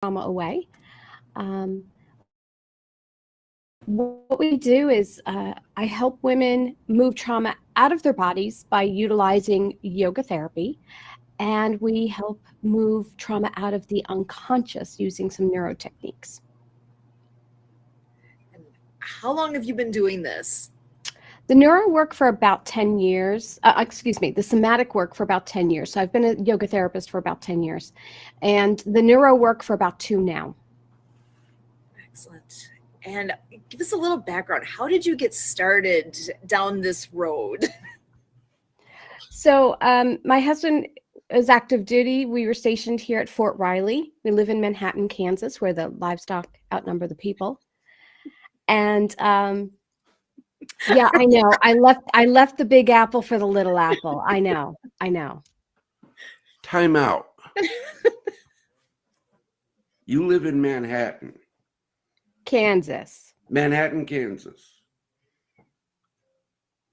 trauma away. Um, what we do is I help women move trauma out of their bodies by utilizing yoga therapy, and we help move trauma out of the unconscious using some neuro techniques. How long have you been doing this? The neuro work for about 10 years, the somatic work for about 10 years. So I've been a yoga therapist for about 10 years, and the neuro work for about 2 now. Excellent. And give us a little background. How did you get started down this road? So my husband is active duty. We were stationed here at Fort Riley. We live in Manhattan, Kansas, where the livestock outnumber the people. And yeah, I know. I left the Big Apple for the Little Apple. I know. Time out. You live in Manhattan, Kansas. Kansas.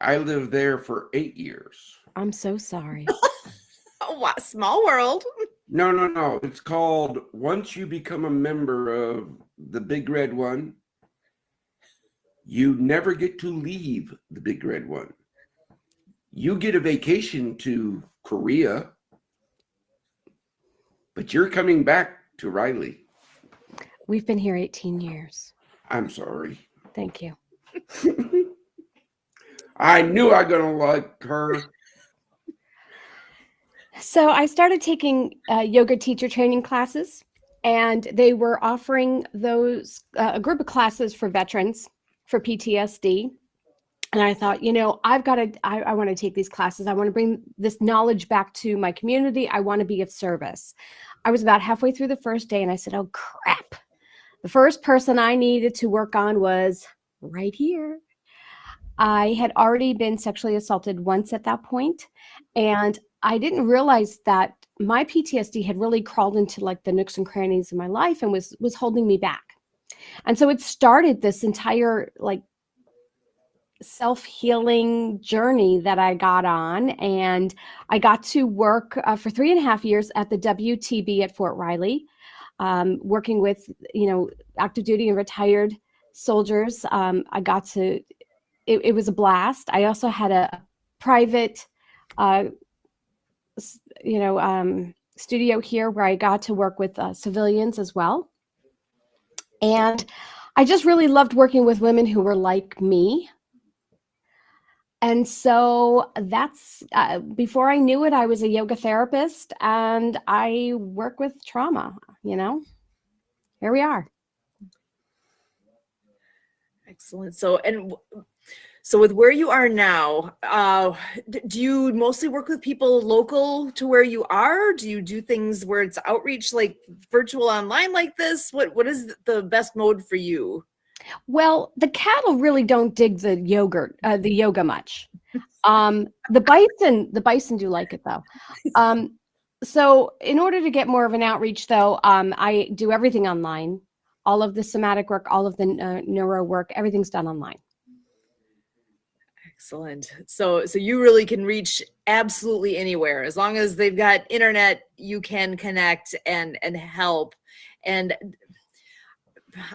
I lived there for 8 years. I'm so sorry. Oh, wow. Small world. No. It's called, once you become a member of the Big Red One, you never get to leave the Big Red One. You get a vacation to Korea, but you're coming back to Riley. We've been here 18 years. I'm sorry. Thank you. I knew I was going to like her. So I started taking yoga teacher training classes, and they were offering those a group of classes for veterans for PTSD. And I thought, I want to take these classes. I want to bring this knowledge back to my community. I want to be of service. I was about halfway through the first day, and I said, oh, crap. The first person I needed to work on was right here. I had already been sexually assaulted once at that point, and I didn't realize that my PTSD had really crawled into like the nooks and crannies of my life and was holding me back. And so it started this entire like self-healing journey that I got on, and I got to work for 3.5 years at the WTB at Fort Riley, working with, active duty and retired soldiers. I got to, it was a blast. I also had a private, studio here where I got to work with civilians as well. And I just really loved working with women who were like me. And so that's, before I knew it, I was a yoga therapist and I work with trauma, here we are. Excellent. So with where you are now, do you mostly work with people local to where you are? Do you do things where it's outreach, like virtual online like this? What is the best mode for you? Well, the cattle really don't dig the yoga much. The bison do like it though. So in order to get more of an outreach though, I do everything online. All of the somatic work, all of the neuro work, everything's done online. Excellent. So you really can reach absolutely anywhere. As long as they've got internet, you can connect and help. And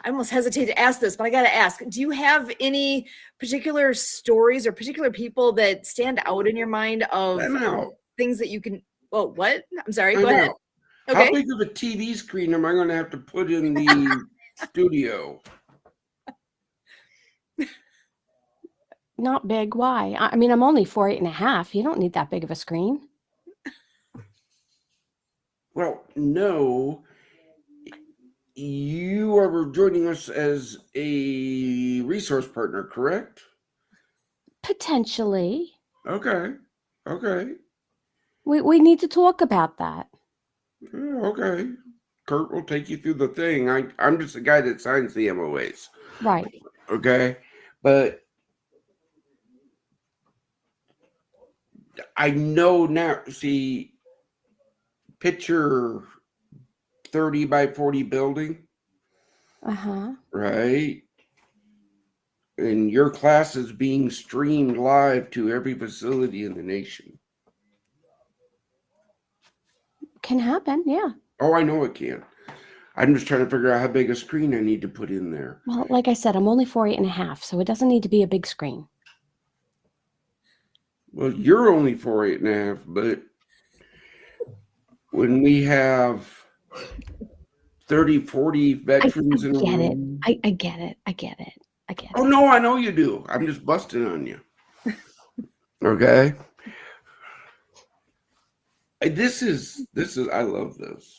I almost hesitate to ask this, but I got to ask, do you have any particular stories or particular people that stand out in your mind of things that you can, what? I'm sorry, go ahead. Okay. How big of a TV screen am I going to have to put in the studio? Not big. Why? I mean, I'm only 4'8.5". You don't need that big of a screen. Well, no. You are joining us as a resource partner, correct? Potentially. Okay. We need to talk about that. Okay. Kurt will take you through the thing. I'm just a guy that signs the MOAs. Right. Okay. But I know now, see, picture 30 by 40 building. Uh-huh. Right. And your class is being streamed live to every facility in the nation. Can happen, yeah. Oh, I know it can. I'm just trying to figure out how big a screen I need to put in there. Well, like I said, I'm only 4'8.5", so it doesn't need to be a big screen. Well, you're only 4'8.5", but when we have 30, 40 veterans in a Get it. room. I get it. I get it. I get Oh it. no, I know you do. I'm just busting on you. Okay. This is I love this.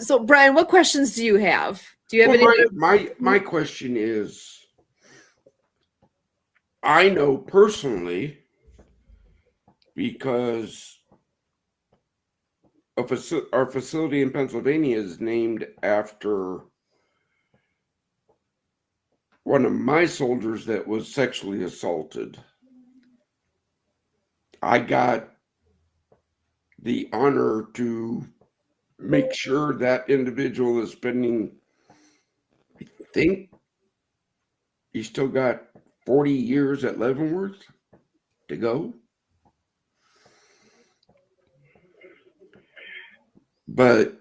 So Brian, what questions do you have? Do you have any? My question is, I know personally, because our facility in Pennsylvania is named after one of my soldiers that was sexually assaulted. I got the honor to make sure that individual is spending, I think he's still got 40 years at Leavenworth to go. But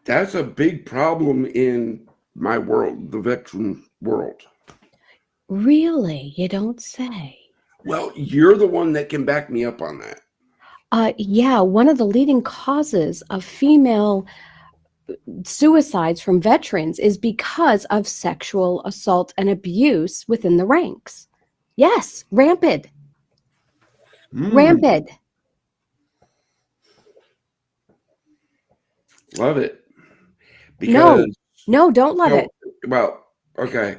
that's a big problem in my world, the veteran world. Really? You don't say. Well, you're the one that can back me up on that. Yeah, one of the leading causes of female suicides from veterans is because of sexual assault and abuse within the ranks. Yes, rampant. Rampant. Love it. Because no, don't love it. Well, okay.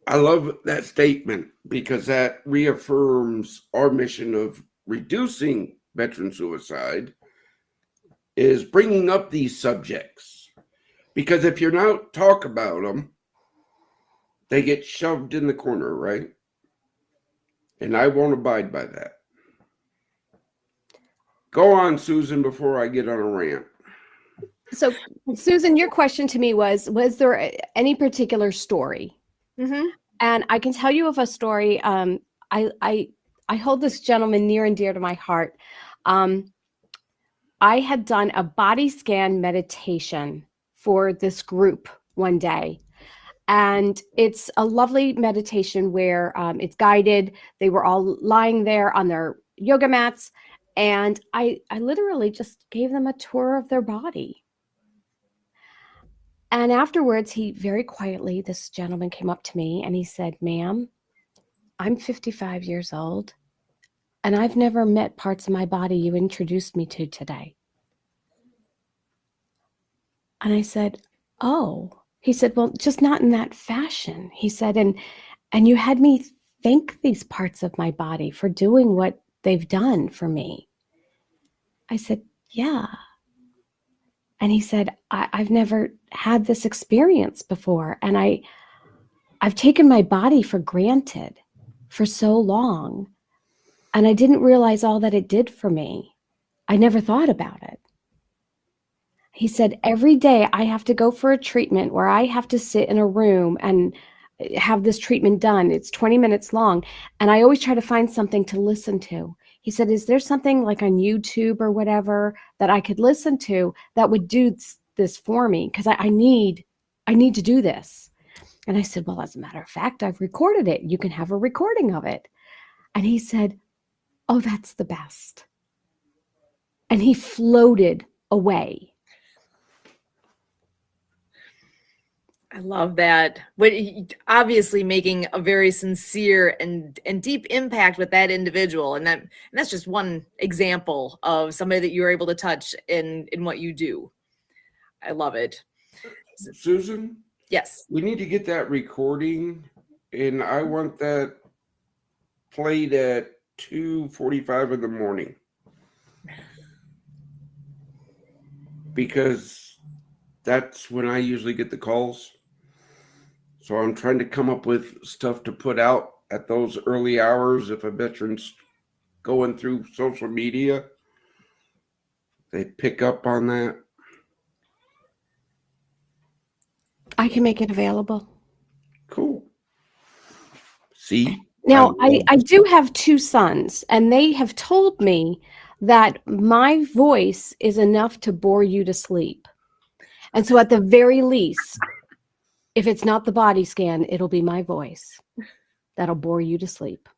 I love that statement because that reaffirms our mission of reducing veteran suicide, is bringing up these subjects. Because if you're not talk about them, they get shoved in the corner, right? And I won't abide by that. Go on, Susan, before I get on a rant. So, Susan, your question to me was there any particular story? Mm-hmm. And I can tell you of a story. I hold this gentleman near and dear to my heart. I had done a body scan meditation for this group one day. And it's a lovely meditation where it's guided. They were all lying there on their yoga mats. And I literally just gave them a tour of their body. And afterwards, he very quietly, this gentleman came up to me and he said, "Ma'am, I'm 55 years old and I've never met parts of my body you introduced me to today." And I said, "Oh." He said, "Well, just not in that fashion." He said, and you had me thank these parts of my body for doing what they've done for me." I said, "Yeah." And he said, I've never had this experience before. And I've taken my body for granted for so long. And I didn't realize all that it did for me. I never thought about it. He said, every day I have to go for a treatment where I have to sit in a room and have this treatment done. It's 20 minutes long. And I always try to find something to listen to. He said, "Is there something like on YouTube or whatever that I could listen to that would do this for me? Because I need to do this." And I said, "Well, as a matter of fact, I've recorded it. You can have a recording of it." And he said, "Oh, that's the best." And he floated away. I love that. But obviously making a very sincere and deep impact with that individual. And that's just one example of somebody that you're able to touch in what you do. I love it. Susan? Yes. We need to get that recording, and I want that played at 2:45 in the morning. Because that's when I usually get the calls. So I'm trying to come up with stuff to put out at those early hours. If a veteran's going through social media, they pick up on that. I can make it available. Cool. See? Now, I do have two sons, and they have told me that my voice is enough to bore you to sleep. And so at the very least, if it's not the body scan, it'll be my voice that'll bore you to sleep.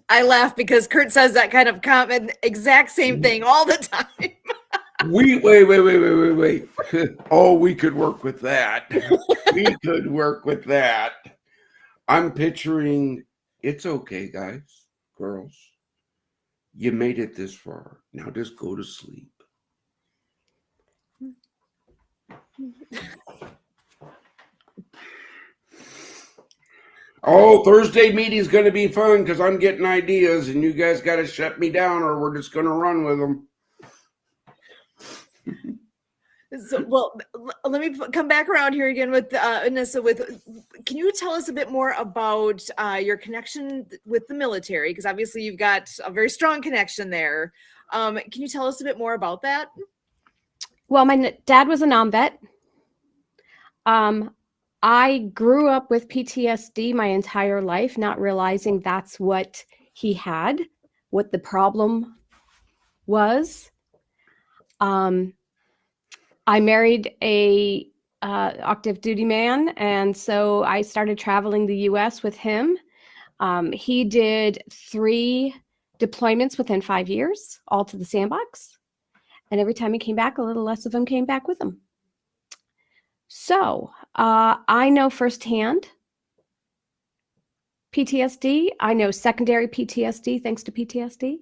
I laugh because Kurt says that kind of comment, exact same thing all the time. Wait. Oh, we could work with that. We could work with that. I'm picturing, it's okay, guys, girls. You made it this far. Now just go to sleep. Oh, Thursday meeting is going to be fun because I'm getting ideas and you guys got to shut me down or we're just going to run with them. So, well, let me come back around here again with Anissa. Can you tell us a bit more about your connection with the military? Because obviously you've got a very strong connection there. Can you tell us a bit more about that? Well, my dad was a non-vet. I grew up with PTSD my entire life, not realizing that's what he had, what the problem was. I married a active duty man, and so I started traveling the U.S. with him. He did 3 deployments within 5 years, all to the sandbox. And every time he came back, a little less of them came back with him. So I know firsthand PTSD. I know secondary PTSD thanks to PTSD.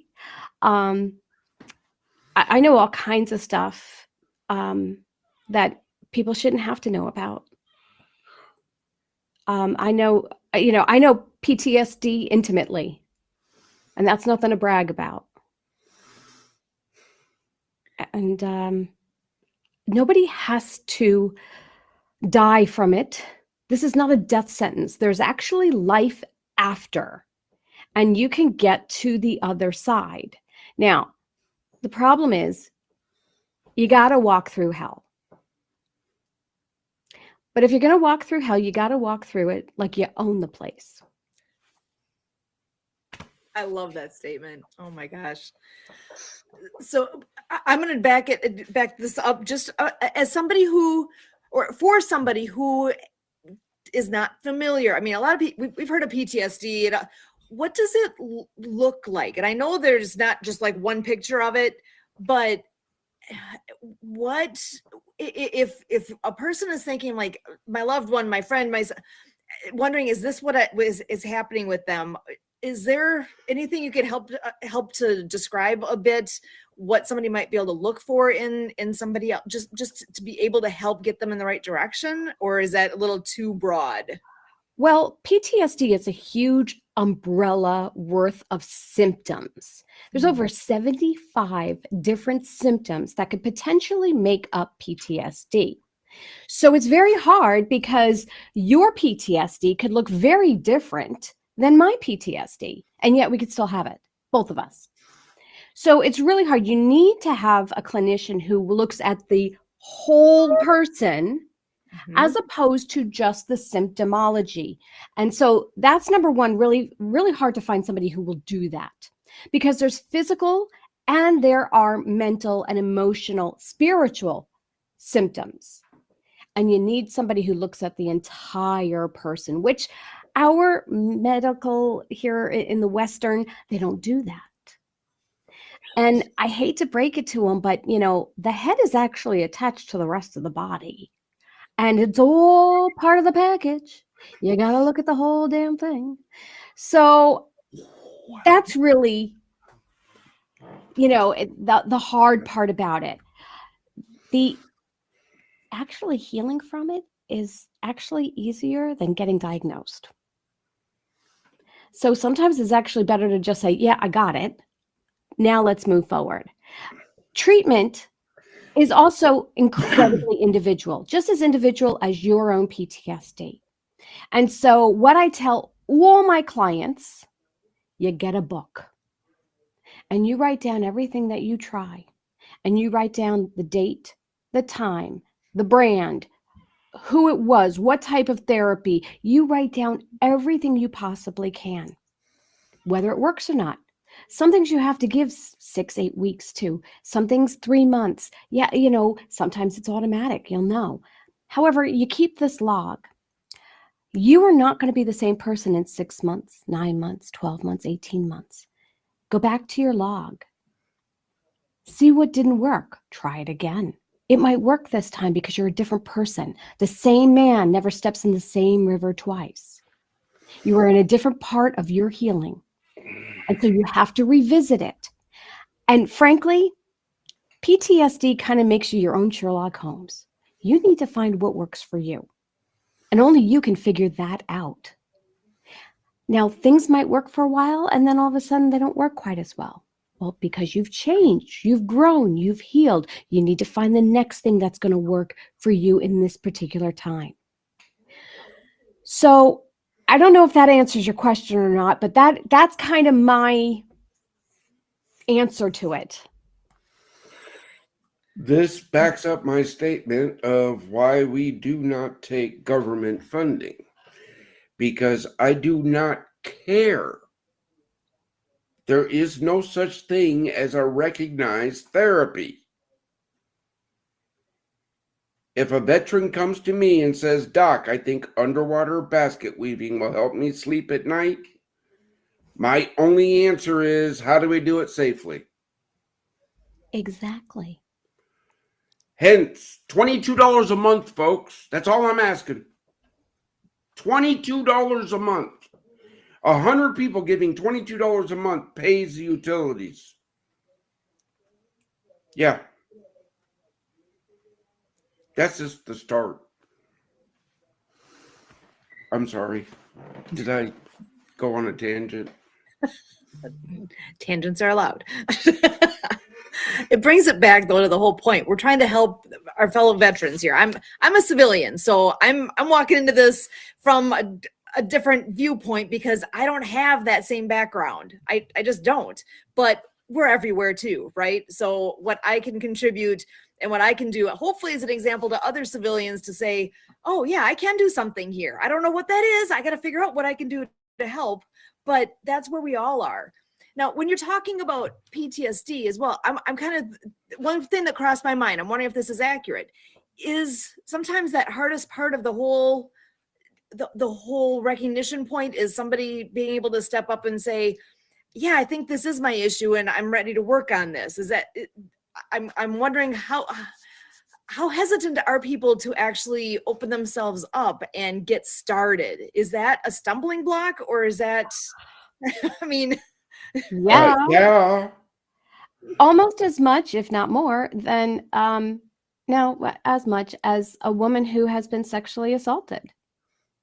I know all kinds of stuff that people shouldn't have to know about. I know PTSD intimately, and that's nothing to brag about. And nobody has to die from it. This is not a death sentence. There's actually life after, and you can get to the other side. Now, the problem is you got to walk through hell. But if you're going to walk through hell, you got to walk through it like you own the place. I love that statement. Oh my gosh. So I'm going to back this up just as somebody who, or for somebody who is not familiar. I mean, a lot of people, we've heard of PTSD. And, what does it look like? And I know there's not just like one picture of it, but what if a person is thinking like my loved one, my friend, wondering, is this what is happening with them? Is there anything you can help to describe a bit what somebody might be able to look for in somebody else, just to be able to help get them in the right direction? Or is that a little too broad? Well, PTSD is a huge umbrella worth of symptoms. There's over 75 different symptoms that could potentially make up PTSD. So it's very hard because your PTSD could look very different than my PTSD, and yet we could still have it, both of us. So it's really hard. You need to have a clinician who looks at the whole person as opposed to just the symptomology. And so that's number one, really, really hard to find somebody who will do that because there's physical and there are mental and emotional, spiritual symptoms. And you need somebody who looks at the entire person, which our medical here in the Western, they don't do that. And I hate to break it to them, but the head is actually attached to the rest of the body. And it's all part of the package. You got to look at the whole damn thing. So that's really, the hard part about it. The actually healing from it is actually easier than getting diagnosed. So sometimes it's actually better to just say, yeah, I got it. Now let's move forward. Treatment is also incredibly individual, just as individual as your own PTSD. And so what I tell all my clients, you get a book and you write down everything that you try, and you write down the date, the time, the brand, who it was, what type of therapy. You write down everything you possibly can, whether it works or not. Some things you have to give 6, 8 weeks to. Some things 3 months. Yeah, sometimes it's automatic. You'll know. However, you keep this log. You are not going to be the same person in 6 months, 9 months, 12 months, 18 months. Go back to your log. See what didn't work. Try it again. It might work this time because you're a different person. The same man never steps in the same river twice. You are in a different part of your healing. And so you have to revisit it. And frankly, PTSD kind of makes you your own Sherlock Holmes. You need to find what works for you. And only you can figure that out. Now, things might work for a while, and then all of a sudden they don't work quite as well. Well, because you've changed, you've grown, you've healed. You need to find the next thing that's going to work for you in this particular time. So I don't know if that answers your question or not, but that's kind of my answer to it. This backs up my statement of why we do not take government funding, because I do not care. There is no such thing as a recognized therapy. If a veteran comes to me and says, "Doc, I think underwater basket weaving will help me sleep at night," my only answer is, how do we do it safely? Exactly. Hence, $22 a month, folks. That's all I'm asking. $22 a month. 100 people giving $22 a month pays the utilities. Yeah. That's just the start. I'm sorry. Did I go on a tangent? Tangents are allowed. It brings it back though to the whole point. We're trying to help our fellow veterans here. I'm a civilian, so I'm walking into this from a different viewpoint because I don't have that same background. I just don't. But we're everywhere too, right? So what I can contribute and what I can do, hopefully, is an example to other civilians to say, "Oh yeah, I can do something here. I don't know what that is. I got to figure out what I can do to help." But that's where we all are. Now, when you're talking about PTSD as well, I'm kind of, one thing that crossed my mind, I'm wondering if this is accurate, is sometimes that hardest part of the whole recognition point is somebody being able to step up and say, "Yeah, I think this is my issue and I'm ready to work on this." Is that, I'm wondering how hesitant are people to actually open themselves up and get started? Is that a stumbling block, or is that, I mean, Yeah. Almost as much, if not more, than as much as a woman who has been sexually assaulted.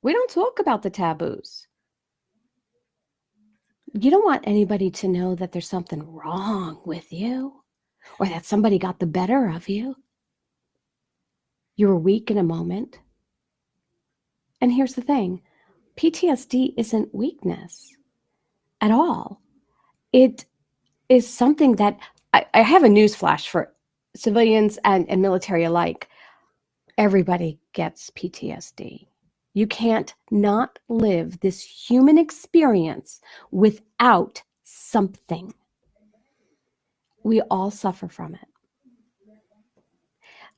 We don't talk about the taboos. You don't want anybody to know that there's something wrong with you or that somebody got the better of you. You were weak in a moment. And here's the thing, PTSD isn't weakness at all. It is something that I have a news flash for civilians and military alike. Everybody gets PTSD. You can't not live this human experience without something. We all suffer from it.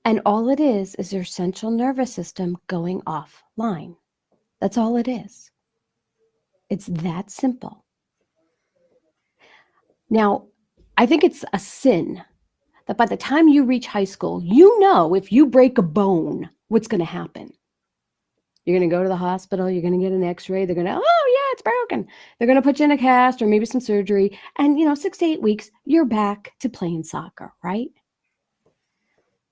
And all it is your central nervous system going offline. That's all it is. It's that simple. Now, I think it's a sin that by the time you reach high school, you know if you break a bone, what's going to happen. You're going to go to the hospital, you're going to get an x-ray, they're going to, "Oh yeah, it's broken." They're going to put you in a cast or maybe some surgery. And 6 to 8 weeks, you're back to playing soccer, right?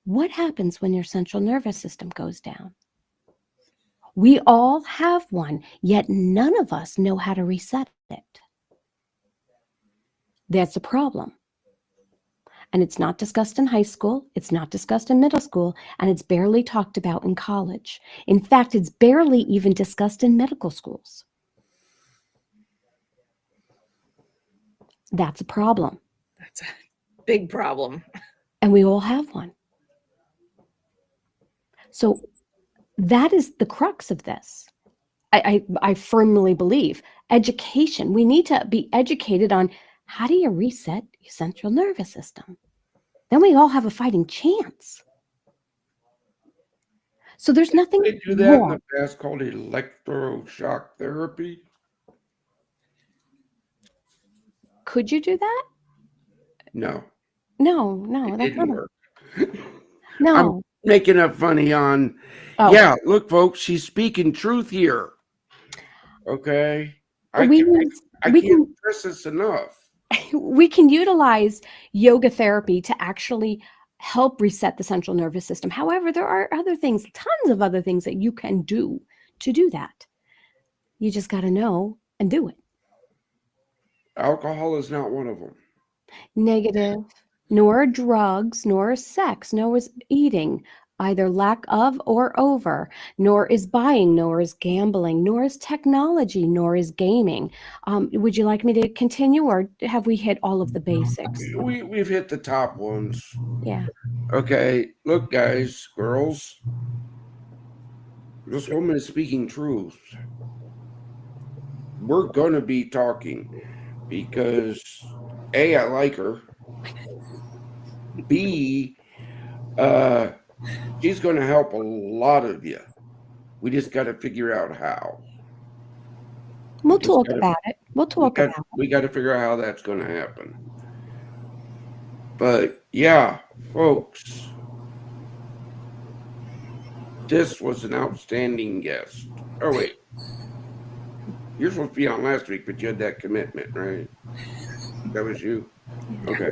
What happens when your central nervous system goes down? We all have one, yet none of us know how to reset it. That's a problem. And it's not discussed in high school, it's not discussed in middle school, and it's barely talked about in college. In fact, it's barely even discussed in medical schools. That's a problem. that's a big problem. And we all have one. So that is the crux of this. I firmly believe education. We need to be educated on How do you reset your central nervous system? Then we all have a fighting chance. So there's nothing They do that in wrong. the past called electroshock therapy. Could you do that? No, No, it that's didn't not. work. I'm No. making up funny on. Oh, Yeah, look, folks, she's speaking truth here. Okay, I we can't. use, I we can't can stress this enough. we can utilize yoga therapy to actually help reset the central nervous system. However, there are other things, tons of other things that you can do to do that. You just got to know and do it. Alcohol is not one of them. Negative, nor drugs, nor sex, nor is eating, either lack of or over, nor is buying, nor is gambling, nor is technology, nor is gaming. Would you like me to continue, or have we hit all of the basics? We've hit the top ones. Yeah. Okay, look, guys, girls. This woman is speaking truth. We're gonna be talking because A, I like her. B, she's gonna help a lot of you. We just got to figure out how. We'll talk about it. We'll talk about it. We got to figure out how that's going to happen. But yeah, folks, this was an outstanding guest. Oh wait, you're supposed to be on last week, but you had that commitment, right? That was you. Okay.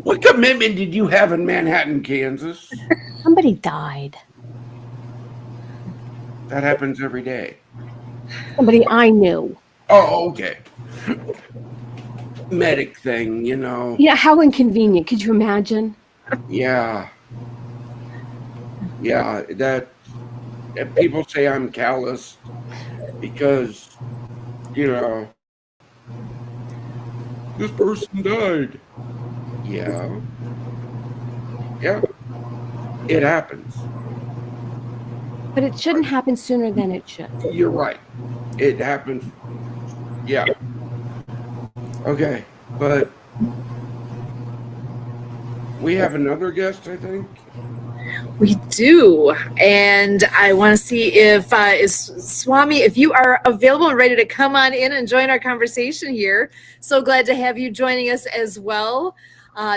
What commitment did you have in Manhattan, Kansas? Somebody died. That happens every day. Somebody I knew. Oh, okay. Medic thing, you know. Yeah, how inconvenient. Could you imagine? Yeah. Yeah, that people say I'm callous because, you know, this person died. Yeah. Yeah. It happens. But it shouldn't happen sooner than it should. You're right. It happens. Yeah. Okay. But we have another guest, I think. We do, and I want to see if is Swami, if you are available and ready to come on in and join our conversation here. So glad to have you joining us as well.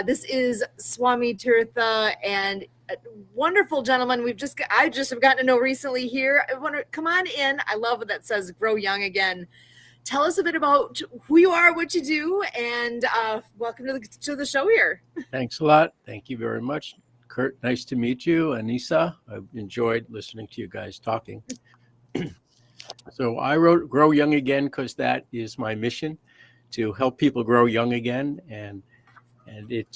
This is Swami Tirtha, and a wonderful gentleman I just have gotten to know recently here. I want to come on in. I love what that says, grow young again. Tell us a bit about who you are, what you do, and welcome to the show here. Thanks a lot. Thank you very much. Kurt, nice to meet you. Anissa, I've enjoyed listening to you guys talking. So I wrote Grow Young Again because that is my mission, to help people grow young again. And it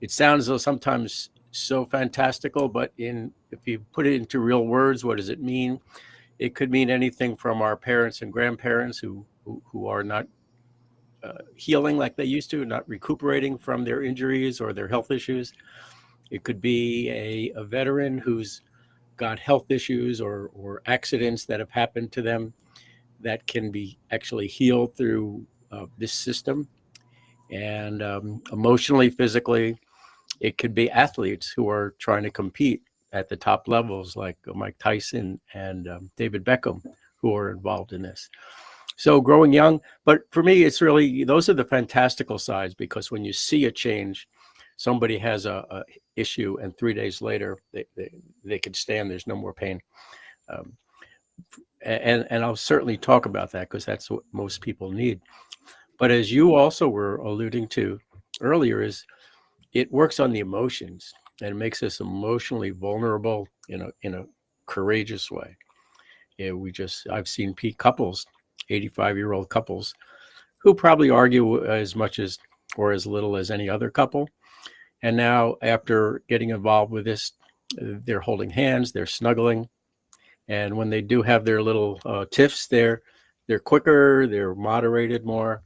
sounds sometimes so fantastical, but if you put it into real words, what does it mean? It could mean anything from our parents and grandparents who are not healing like they used to, not recuperating from their injuries or their health issues. It could be a veteran who's got health issues or accidents that have happened to them that can be actually healed through this system. And emotionally, physically, it could be athletes who are trying to compete at the top levels, like Mike Tyson and David Beckham, who are involved in this. So growing young, but for me, it's really, those are the fantastical sides, because when you see a change, somebody has a issue and 3 days later they can stand, there's no more pain. And I'll certainly talk about that because that's what most people need. But as you also were alluding to earlier, is it works on the emotions and it makes us emotionally vulnerable in a courageous way. Yeah, I've seen couples, 85-year-old couples, who probably argue as much as or as little as any other couple. And now, after getting involved with this, they're holding hands, they're snuggling. And when they do have their little tiffs, they're quicker, they're moderated more.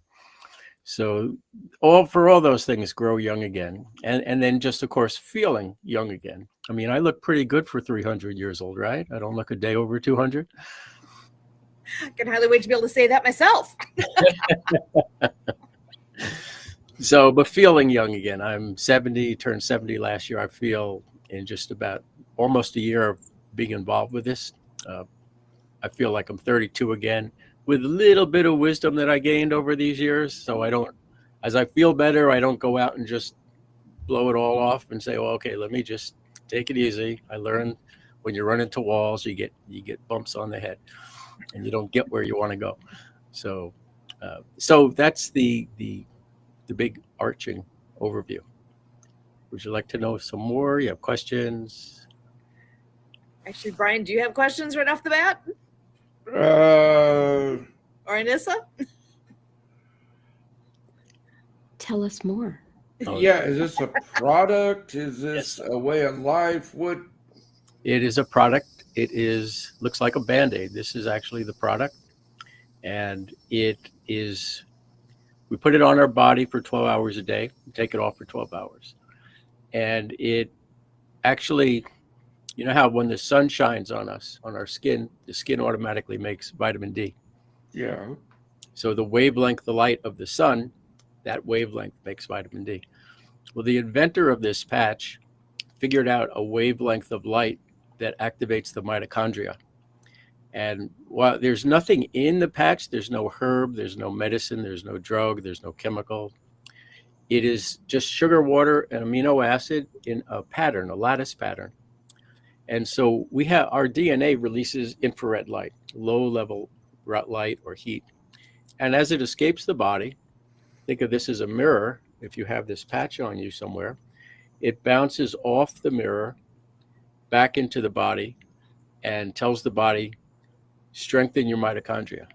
So for all those things, grow young again. And then just, of course, feeling young again. I mean, I look pretty good for 300 years old, right? I don't look a day over 200. I can hardly wait to be able to say that myself. So, but feeling young again. I'm 70, turned 70 last year. I feel in just about almost a year of being involved with this, I feel like I'm 32 again with a little bit of wisdom that I gained over these years. So I don't, as I feel better, I don't go out and just blow it all off and say, well, okay, let me just take it easy. I learned when you run into walls, you get bumps on the head and you don't get where you want to go. So, so that's the big arching overview. Would you like to know some more? You have questions? Actually, Brian, do you have questions right off the bat? Uh, Or Anissa? Tell us more. Oh, yeah, is this a product? Is Yes. this a way of life? What? It is a product. It is, looks like a Band-Aid. This is actually the product. And it is, we put it on our body for 12 hours a day, take it off for 12 hours. And it actually, you know how when the sun shines on us, on our skin, the skin automatically makes vitamin D. Yeah. So the wavelength, the light of the sun, that wavelength makes vitamin D. Well, the inventor of this patch figured out a wavelength of light that activates the mitochondria. And while there's nothing in the patch, there's no herb, there's no medicine, there's no drug, there's no chemical. It is just sugar, water, and amino acid in a pattern, a lattice pattern. And so we have, our DNA releases infrared light, low level light or heat. And as it escapes the body, think of this as a mirror. If you have this patch on you somewhere, it bounces off the mirror back into the body and tells the body, strengthen your mitochondria.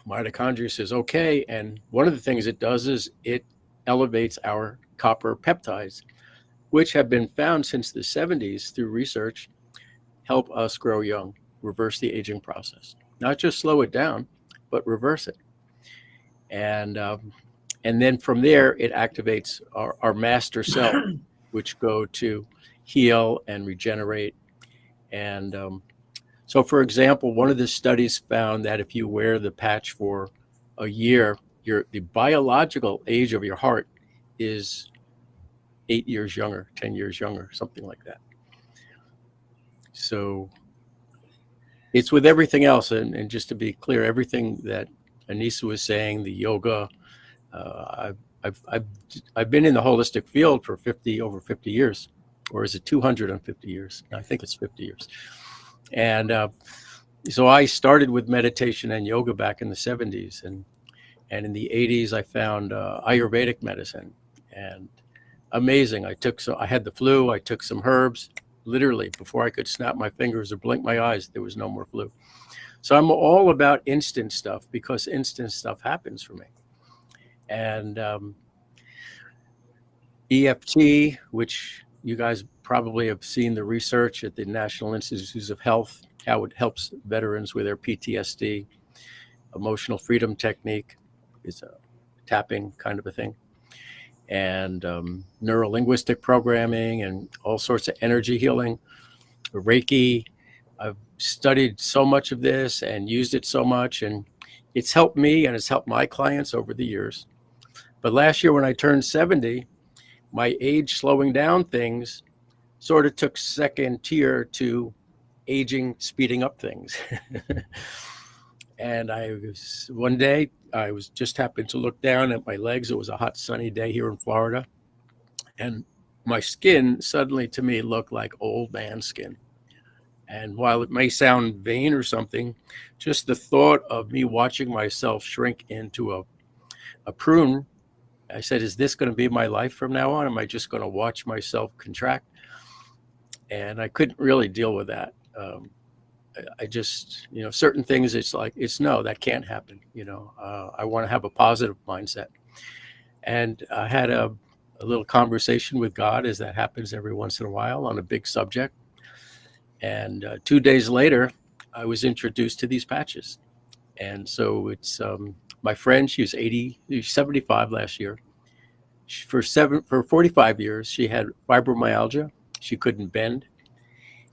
Mitochondria says, okay. And one of the things it does is it elevates our copper peptides, which have been found since the 70s through research, help us grow young, reverse the aging process. Not just slow it down, but reverse it. And then from there, it activates our master cell, which go to heal and regenerate. And so, for example, one of the studies found that if you wear the patch for a year, the biological age of your heart is 8 years younger, 10 years younger, something like that. So it's with everything else. And just to be clear, everything that Anissa was saying, the yoga, I've been in the holistic field for over 50 years, or is it 250 years? I think it's 50 years. And so I started with meditation and yoga back in the 70s. And in the 80s, I found Ayurvedic medicine. And amazing. I had the flu. I took some herbs. Literally, before I could snap my fingers or blink my eyes, there was no more flu. So I'm all about instant stuff because instant stuff happens for me. And EFT, which you guys probably have seen the research at the National Institutes of Health, how it helps veterans with their PTSD. Emotional freedom technique is a tapping kind of a thing. And neuro-linguistic programming and all sorts of energy healing, Reiki. I've studied so much of this and used it so much, and it's helped me and it's helped my clients over the years. But last year when I turned 70, my age slowing down things sort of took second tier to aging, speeding up things. And one day I just happened to look down at my legs. It was a hot sunny day here in Florida. And my skin suddenly to me looked like old man skin. And while it may sound vain or something, just the thought of me watching myself shrink into a prune, I said, is this going to be my life from now on? Am I just going to watch myself contract? And I couldn't really deal with that. I just, certain things, no, that can't happen. I want to have a positive mindset. And I had a little conversation with God, as that happens every once in a while, on a big subject. And 2 days later, I was introduced to these patches. And so it's my friend, she was 75 last year. For 45 years, she had fibromyalgia. She couldn't bend.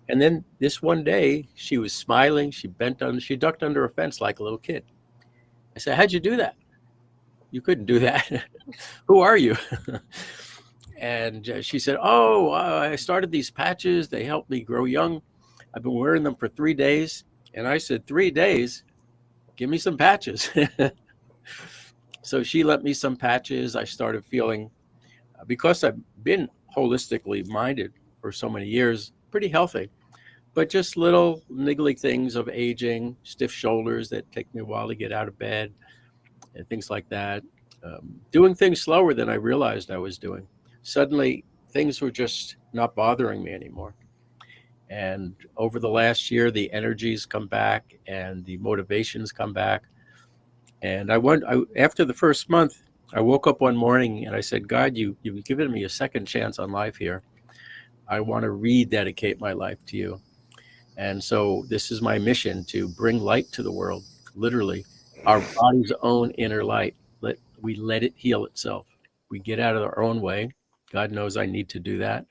And then this one day, she was smiling. She ducked under a fence like a little kid. I said, "How'd you do that? You couldn't do that. Who are you?" And she said, "Oh, I started these patches. They helped me grow young. I've been wearing them for 3 days." And I said, 3 days? Give me some patches. So she lent me some patches. I started feeling, because I've been holistically minded for so many years, pretty healthy, but just little niggly things of aging, stiff shoulders that take me a while to get out of bed and things like that. Doing things slower than I realized I was doing. Suddenly, things were just not bothering me anymore. And over the last year, the energies come back and the motivations come back. And after the first month, I woke up one morning and I said, "God, you've given me a second chance on life here. I want to rededicate my life to you." And so this is my mission, to bring light to the world, literally, our body's own inner light. We let it heal itself. We get out of our own way. God knows I need to do that.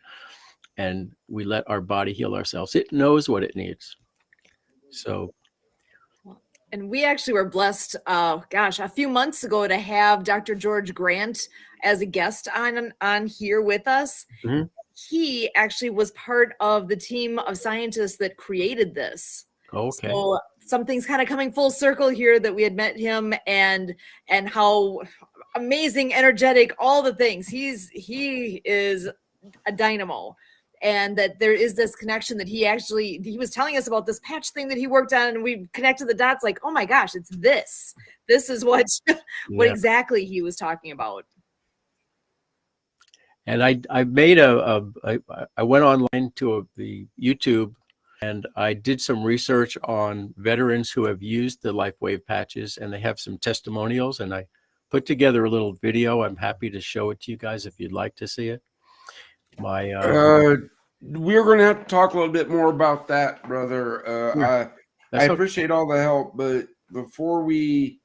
And we let our body heal ourselves. It knows what it needs. So, And we actually were blessed, a few months ago to have Dr. George Grant as a guest on here with us. Mhm. He actually was part of the team of scientists that created this. okay. So something's kind of coming full circle here, that we had met him, and how amazing, energetic, all the things. He is a dynamo. And that there is this connection that he was telling us about this patch thing that he worked on, and we connected the dots like, oh my gosh, it's this is what Yeah. exactly he was talking about. And I made I went online to the YouTube, and I did some research on veterans who have used the LifeWave patches, and they have some testimonials, and I put together a little video. I'm happy to show it to you guys if you'd like to see it. We're going to have to talk a little bit more about that, brother. Sure. I appreciate all the help, but before we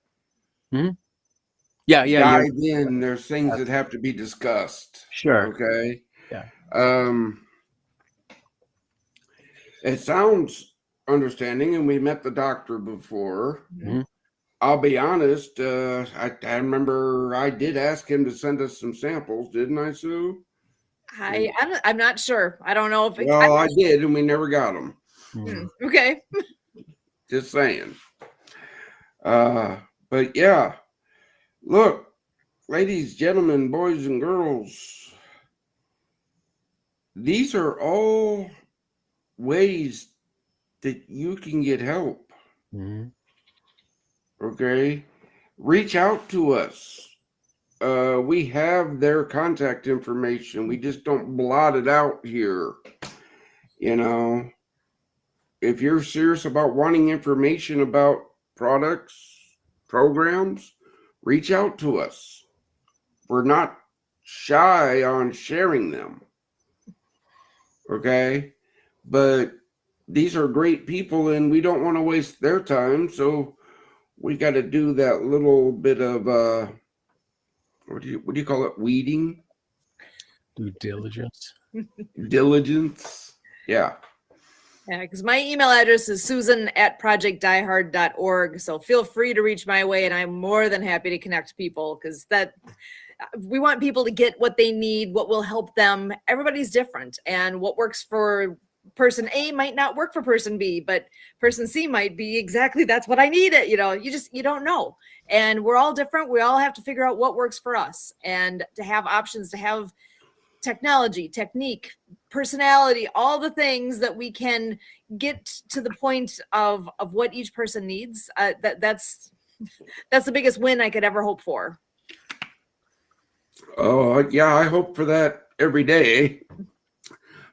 dive in, there's things that have to be discussed. Sure. Okay. Yeah. It sounds understanding, and we met the doctor before. Mm-hmm. I'll be honest. I remember I did ask him to send us some samples, didn't I, Sue? I'm not sure. I don't know if I did, and we never got them. Okay. Just saying. But yeah, look, ladies, gentlemen, boys and girls, these are all ways that you can get help. Mm-hmm. Okay, reach out to us. We have their contact information. We just don't blot it out here. You know, if you're serious about wanting information about products, programs, reach out to us. We're not shy on sharing them. Okay, but these are great people, and we don't want to waste their time. So we got to do that little bit of what do you call it? Weeding? Due diligence. Diligence. Yeah. Yeah, because my email address is susan@projectdiehard.org. So feel free to reach my way, and I'm more than happy to connect people, because we want people to get what they need, what will help them. Everybody's different, and what works for person A might not work for person B, but person C might be exactly, that's what I need it. You don't know. And we're all different. We all have to figure out what works for us, and to have options, to have technology, technique, personality, all the things that we can get to the point of what each person needs. That's the biggest win I could ever hope for. Oh, yeah, I hope for that every day.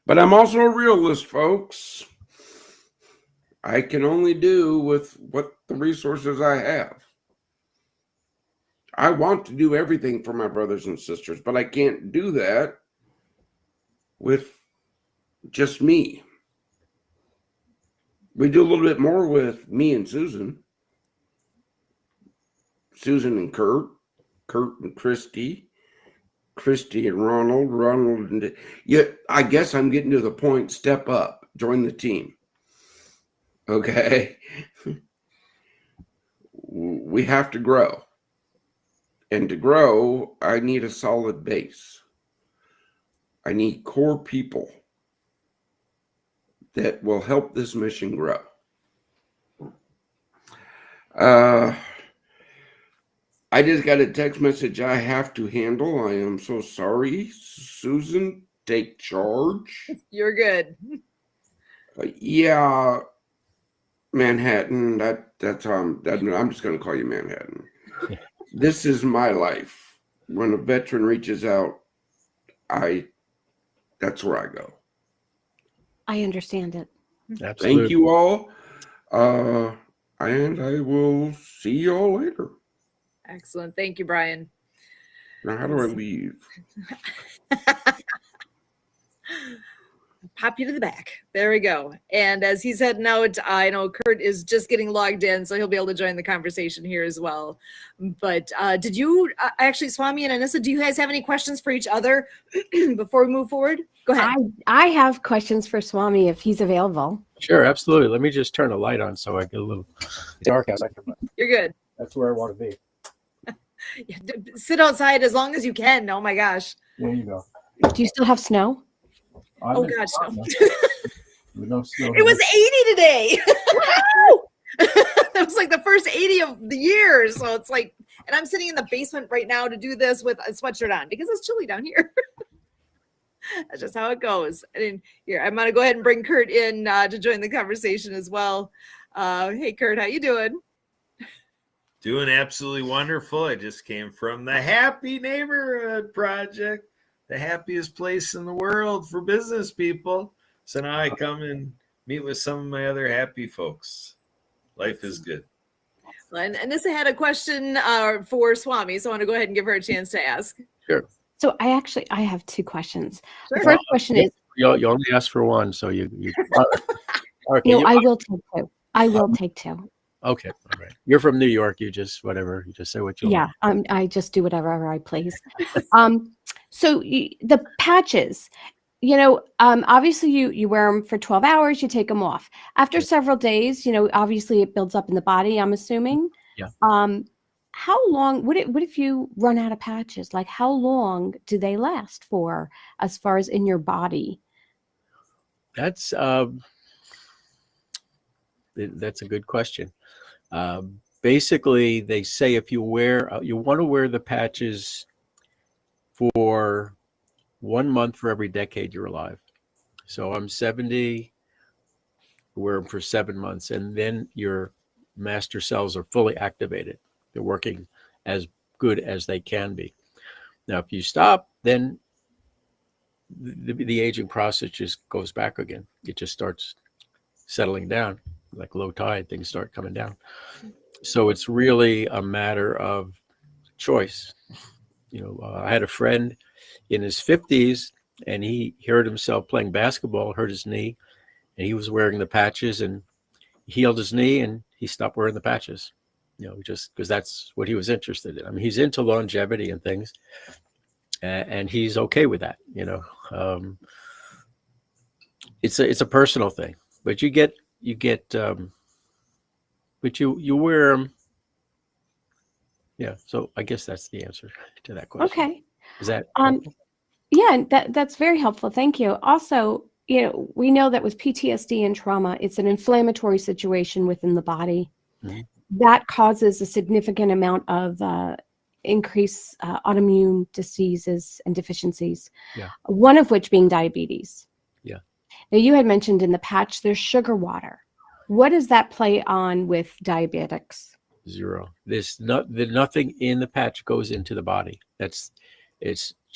But I'm also a realist, folks. I can only do with what the resources I have. I want to do everything for my brothers and sisters, but I can't do that with just me. We do a little bit more with me and Susan. Susan and Kurt and Christy and Ronald and I guess I'm getting to the point, step up. join the team. Okay. We have to grow. And to grow, I need a solid base. I need core people that will help this mission grow. I just got a text message I have to handle. I am so sorry. Susan, take charge. You're good. Yeah, Manhattan. That's how I'm just going to call you Manhattan. This is my life. When a veteran reaches out, that's where I go. I understand it. Absolutely. Thank you all. And I will see you all later. Excellent. Thank you, Brian. Now, how do I leave? Pop you to the back. There we go. And as he's heading out, I know Kurt is just getting logged in, so he'll be able to join the conversation here as well. But did you actually, Swami and Anissa, do you guys have any questions for each other before we move forward? Go ahead. I have questions for Swami if he's available. Sure, absolutely. Let me just turn the light on so I get a little dark outside. You're good. That's where I want to be. Yeah, sit outside as long as you can. Oh my gosh. There you go. Do you still have snow? Oh gosh. No. It It was 80 today. That was like the first 80 of the year. So it's like, and I'm sitting in the basement right now to do this with a sweatshirt on because it's chilly down here. That's just how it goes. And here, I'm gonna go ahead and bring Kurt in to join the conversation as well. Hey Kurt, how you doing? Doing absolutely wonderful. I just came from the Happy Neighborhood Project, the happiest place in the world for business people. So now I come and meet with some of my other happy folks. Life is good. And Anissa had a question for Swami, so I want to go ahead and give her a chance to ask. Sure. So I have two questions. Sure. The first question is, You only ask for one, so you okay, no, I will take two. I will take two. okay, all right. You're from New York. You just whatever. You just say what you Yeah, want. I just do whatever I please. So the patches, obviously you wear them for 12 hours, you take them off. After several days, obviously it builds up in the body, I'm assuming. Yeah. How long, what if you run out of patches? Like how long do they last for as far as in your body? That's a good question. Basically, they say if you want to wear the patches for 1 month for every decade you're alive. So I'm 70, wear them for 7 months, and then your master cells are fully activated. They're working as good as they can be. Now, if you stop, then the aging process just goes back again. It just starts settling down, like low tide, things start coming down. So it's really a matter of choice. I had a friend in his 50s, and he hurt himself playing basketball, hurt his knee, and he was wearing the patches and healed his knee, and he stopped wearing the patches, just because that's what he was interested in. I mean, he's into longevity and things, and he's okay with that. It's a personal thing, but you get, but you wear them. Yeah. So I guess that's the answer to that question. Okay. Is that? Yeah, that's very helpful. Thank you. Also, we know that with PTSD and trauma, it's an inflammatory situation within the body. Mm-hmm. That causes a significant amount of increased autoimmune diseases and deficiencies. Yeah. One of which being diabetes. Yeah. Now, you had mentioned in the patch there's sugar water. What does that play on with diabetics? Zero. Nothing in the patch goes into the body. It's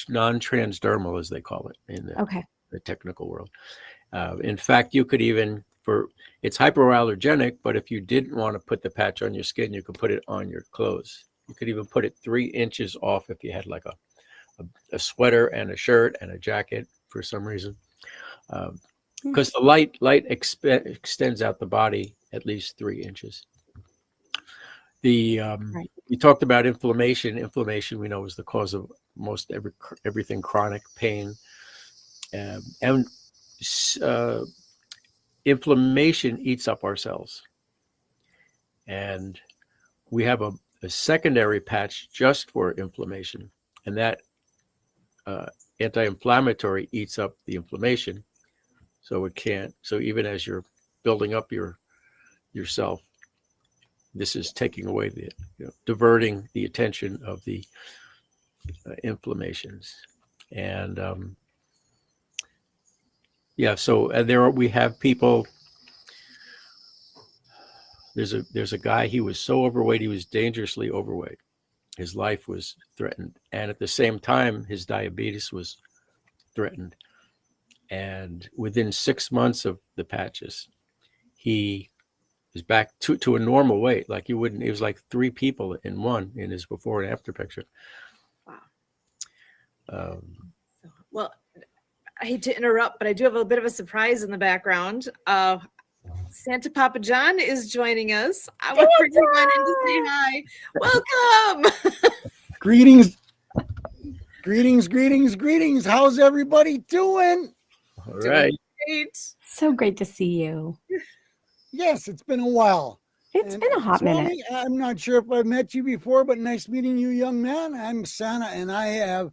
non-transdermal, as they call it in the technical world. In fact, you could even, it's hypoallergenic, but if you didn't want to put the patch on your skin, you could put it on your clothes. You could even put it 3 inches off if you had like a sweater and a shirt and a jacket for some reason. Because the light extends out the body at least 3 inches. Right. You talked about inflammation. Inflammation, we know, is the cause of most everything chronic pain, and inflammation eats up our cells. And we have a secondary patch just for inflammation. And that anti-inflammatory eats up the inflammation. So it can't. So even as you're building up yourself, this is taking away the, diverting the attention of the inflammations. And so there we have people. There's a guy, he was so overweight, he was dangerously overweight. His life was threatened. And at the same time, his diabetes was threatened. And within 6 months of the patches, he is back to a normal weight. Like it was like 3 people in one in his before and after picture. Wow. Well, I hate to interrupt, but I do have a bit of a surprise in the background. Santa Papa John is joining us. I want to bring him on in to say hi. Welcome. Greetings. How's everybody doing? All right. Great. So great to see you. Yes, it's been a while. It's And been a hot minute. Swami, I'm not sure if I've met you before, but nice meeting you, young man. I'm Santa, and I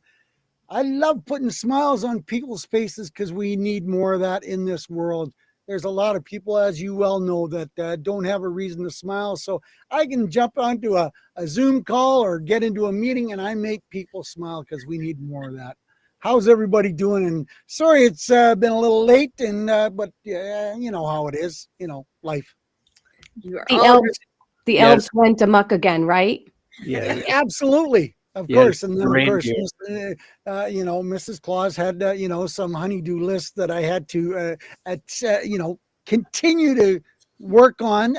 love putting smiles on people's faces because we need more of that in this world. There's a lot of people, as you well know, that don't have a reason to smile. So I can jump onto a Zoom call or get into a meeting and I make people smile because we need more of that. How's everybody doing? And sorry, it's been a little late, but you know how it is, life. You are The all elves, the elves went amok again, right? Yeah. Absolutely. Of Yeah, course. And then, of course, reindeer. Mrs. Claus had, some honeydew list that I had to, continue to work on,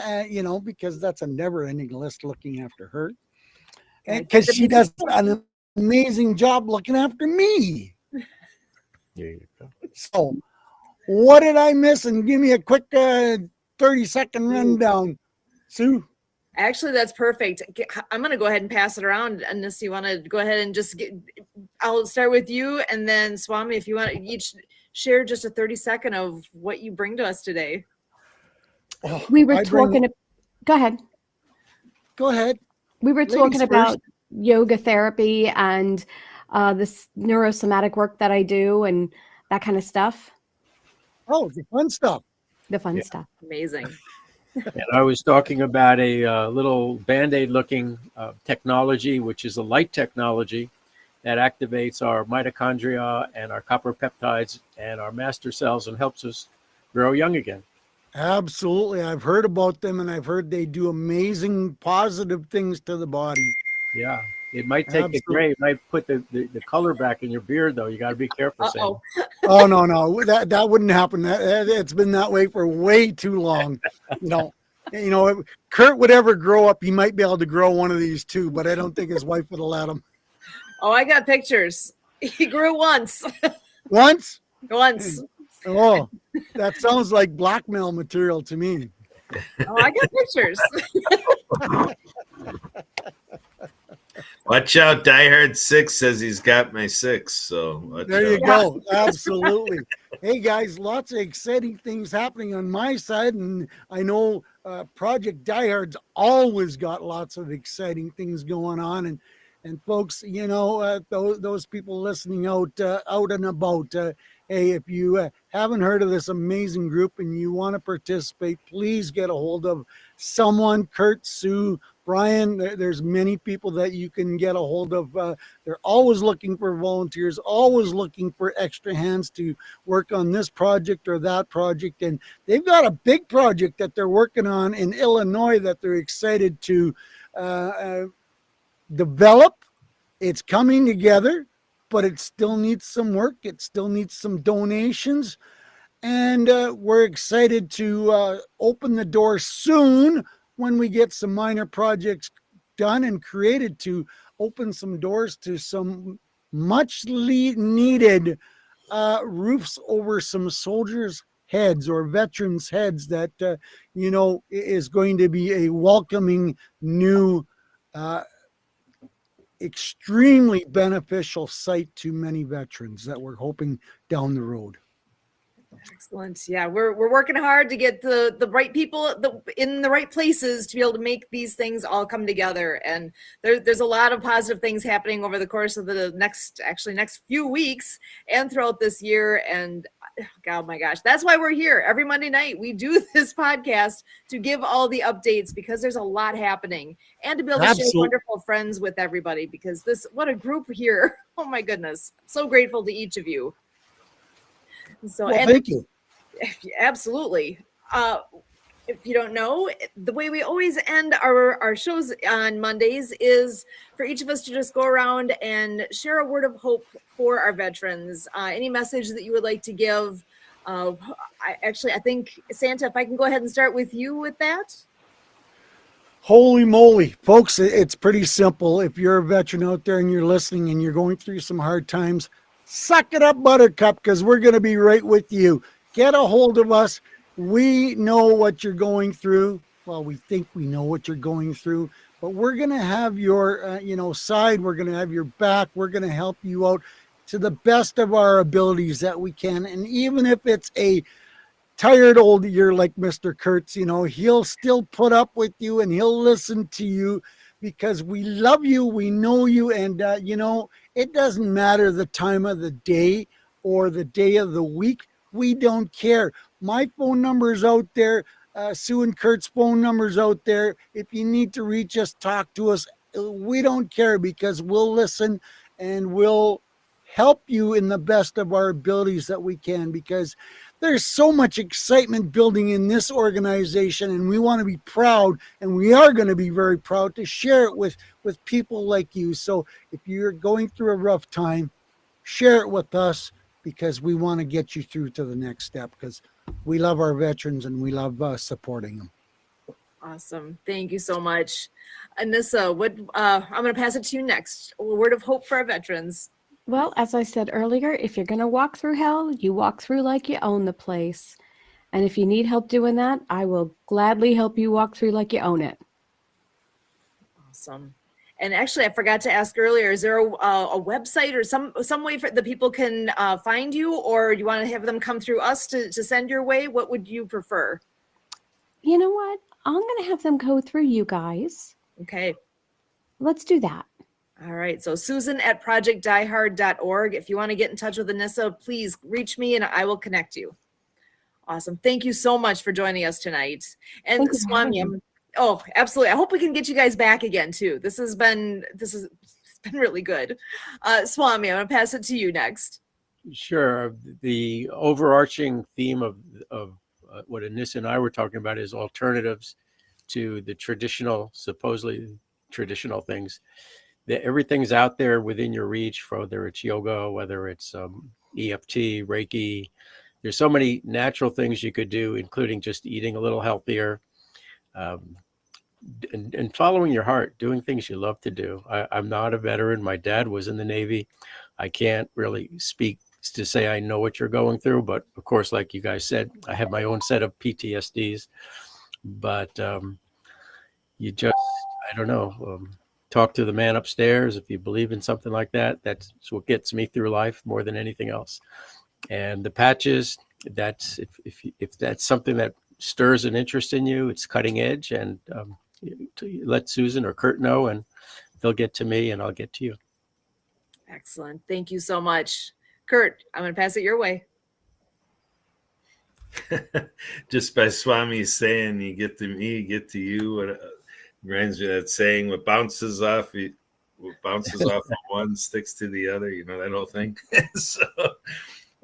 because that's a never ending list looking after her. Because she does an amazing job looking after me. There you go. So what did I miss? And give me a quick 30-second rundown, Sue. Actually, that's perfect. I'm going to go ahead and pass it around. Unless you want to go ahead and I'll start with you. And then Swami, if you want to each share just a 30-second of what you bring to us today. We were talking. Go ahead. Go ahead. We were Ladies talking about first. yoga therapy and this neurosomatic work that I do and that kind of stuff. Oh, the fun stuff. The fun Yeah. stuff. Amazing. And I was talking about a little Band-Aid looking technology, which is a light technology that activates our mitochondria and our copper peptides and our master cells and helps us grow young again. Absolutely. I've heard about them and I've heard they do amazing positive things to the body. Yeah. It might take the gray, it might put the color back in your beard, though. You got to be careful. Uh-oh. Oh, no. That wouldn't happen. It's been that way for way too long. If Kurt would ever grow up, he might be able to grow one of these too, but I don't think his wife would have let him. Oh, I got pictures. He grew once. Once? Once. Oh, that sounds like blackmail material to me. Oh, I got pictures. Watch out, Die Hard 6 says he's got my 6. So There you go. Absolutely. Hey, guys, lots of exciting things happening on my side. And I know Project Die Hard's always got lots of exciting things going on. And folks, those people listening out and about, hey, if you haven't heard of this amazing group and you want to participate, please get a hold of someone, Kurt, Sue, Brian. There's many people that you can get a hold of. They're always looking for volunteers, always looking for extra hands to work on this project or that project. And they've got a big project that they're working on in Illinois that they're excited to develop. It's coming together, but it still needs some work. It still needs some donations. And we're excited to open the door soon when we get some minor projects done and created to open some doors to some much needed roofs over some soldiers' heads or veterans' heads that, is going to be a welcoming new extremely beneficial site to many veterans that we're hoping down the road. Excellent. Yeah, we're working hard to get the right people in the right places to be able to make these things all come together. And there's a lot of positive things happening over the course of the next few weeks and throughout this year. And oh my gosh, that's why we're here every Monday night. We do this podcast to give all the updates because there's a lot happening and to be able to share wonderful friends with everybody because what a group here. Oh my goodness. I'm so grateful to each of you. So, well, thank you. Absolutely. If you don't know, the way we always end our shows on Mondays is for each of us to just go around and share a word of hope for our veterans. Any message that you would like to give? I think, Santa, if I can go ahead and start with you with that. Holy moly, folks, it's pretty simple. If you're a veteran out there and you're listening and you're going through some hard times, suck it up, Buttercup, because we're going to be right with you. Get a hold of us. We know what you're going through. Well, we think we know what you're going through, but we're going to have your side. We're going to have your back. We're going to help you out to the best of our abilities that we can. And even if it's a tired old year like Mr. Kurtz, he'll still put up with you and he'll listen to you because we love you, we know you, and it doesn't matter the time of the day or the day of the week. We don't care. My phone number is out there. Sue and Kurt's phone number's out there. If you need to reach us, talk to us. We don't care because we'll listen and we'll help you in the best of our abilities that we can because there's so much excitement building in this organization and we want to be proud and we are going to be very proud to share it with people like you. So if you're going through a rough time, share it with us because we want to get you through to the next step because we love our veterans and we love supporting them. Awesome. Thank you so much. Anissa, I'm going to pass it to you next. A word of hope for our veterans. Well, as I said earlier, if you're going to walk through hell, you walk through like you own the place. And if you need help doing that, I will gladly help you walk through like you own it. Awesome. And actually, I forgot to ask earlier, is there a website or some way for the people can find you, or do you want to have them come through us to send your way? What would you prefer? You know what? I'm going to have them go through you guys. Okay. Let's do that. All right. So Susan@projectdiehard.org. If you want to get in touch with Anissa, please reach me and I will connect you. Awesome. Thank you so much for joining us tonight. And Swami, oh, absolutely. I hope we can get you guys back again too. This has been really good. Swami, I'm going to pass it to you next. Sure. The overarching theme of what Anissa and I were talking about is alternatives to the supposedly traditional things. Everything's out there within your reach, whether it's yoga, whether it's EFT, Reiki. There's so many natural things you could do, including just eating a little healthier and following your heart, doing things you love to do. I'm not a veteran. My dad was in the Navy. I can't really speak to say I know what you're going through, but of course, like you guys said, I have my own set of PTSDs. But you just, I don't know. Talk to the man upstairs. If you believe in something like that, that's what gets me through life more than anything else. And the patches, that's if that's something that stirs an interest in you, it's cutting edge. And let Susan or Kurt know, and they'll get to me, and I'll get to you. Excellent. Thank you so much, Kurt. I'm going to pass it your way. Just by Swami saying, "You get to me, you get to you." What reminds me of that saying, what bounces off of one sticks to the other, that whole thing.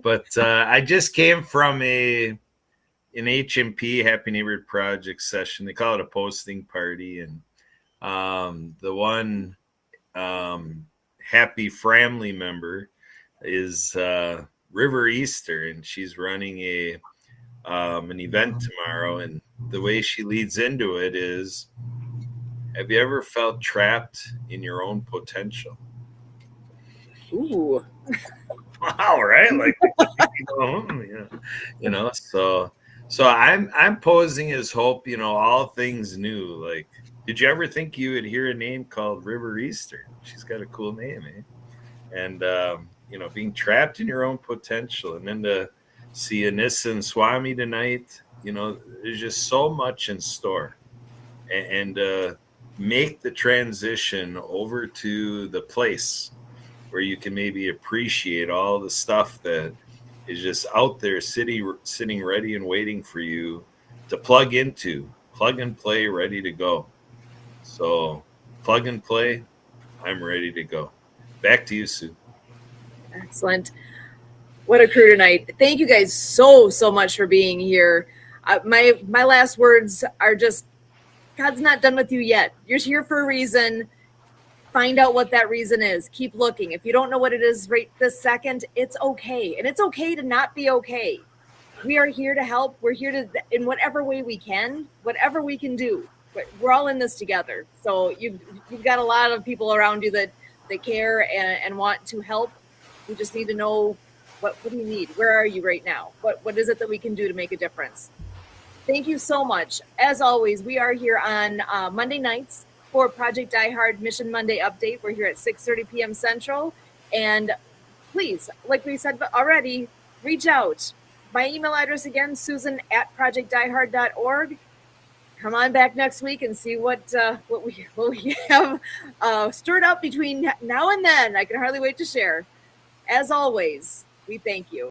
But I just came from an HMP, Happy Neighborhood Project session. They call it a posting party. And the one happy family member is River Easter, and she's running an event tomorrow. And the way she leads into it is, have you ever felt trapped in your own potential? Ooh. Wow, right? Like, so I'm posing as hope, all things new. Like, did you ever think you would hear a name called River Easter? She's got a cool name, eh? And, being trapped in your own potential, and then see Anissa and Swami tonight. You know, there's just so much in store. And make the transition over to the place where you can maybe appreciate all the stuff that is just out there sitting ready and waiting for you to plug into, plug and play, ready to go. So plug and play, I'm ready to go. Back to you, Sue. Excellent. What a crew tonight. Thank you guys so much for being here. My last words are just, God's not done with you yet. You're here for a reason. Find out what that reason is. Keep looking. If you don't know what it is right this second, it's okay. And it's okay to not be okay. We are here to help. We're here to, in whatever way we can, whatever we can do. We're all in this together. So you've got a lot of people around you that care and want to help. We just need to know what do you need? Where are you right now? What is it that we can do to make a difference? Thank you so much. As always, we are here on Monday nights for Project Die Hard Mission Monday update. We're here at 6:30 p.m. Central. And please, like we said already, reach out. My email address again, susan@projectdiehard.org. Come on back next week and see what we have stirred up between now and then. I can hardly wait to share. As always, we thank you.